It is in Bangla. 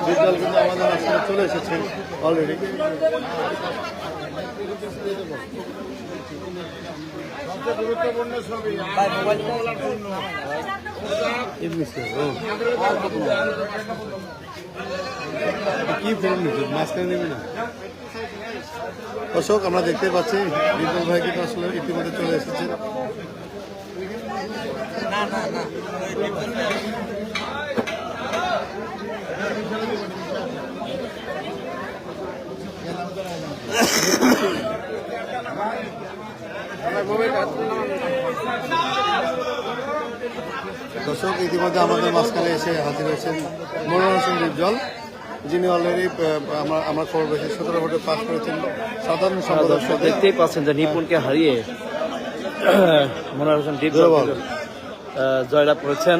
বিদ্যাল কিন্তু আমাদের মাঝখানে চলে এসেছেন অলরেডি। গুরুত্বপূর্ণ ছবি কি ফিল্ম নিচ্ছে মাঝখানে নেবে না। দর্শক আমরা দেখতে পাচ্ছি বিপুল ভাই কিন্তু আসলে ইতিমধ্যে চলে এসেছেন। দর্শক ইতিমধ্যে আমাদের মাঝখানে এসে হাজির হয়েছেন মনোহর হোসেন ডিপজল, যিনি অলরেডি আমরা খবর পেয়েছি 17 ভোটে পাস করেছেন সাধারণ সম্পাদক। দেখতেই পাচ্ছেন যে নিপুণকে হারিয়ে মনোহর হোসেন ডিপজল জয়লাভ করেছেন।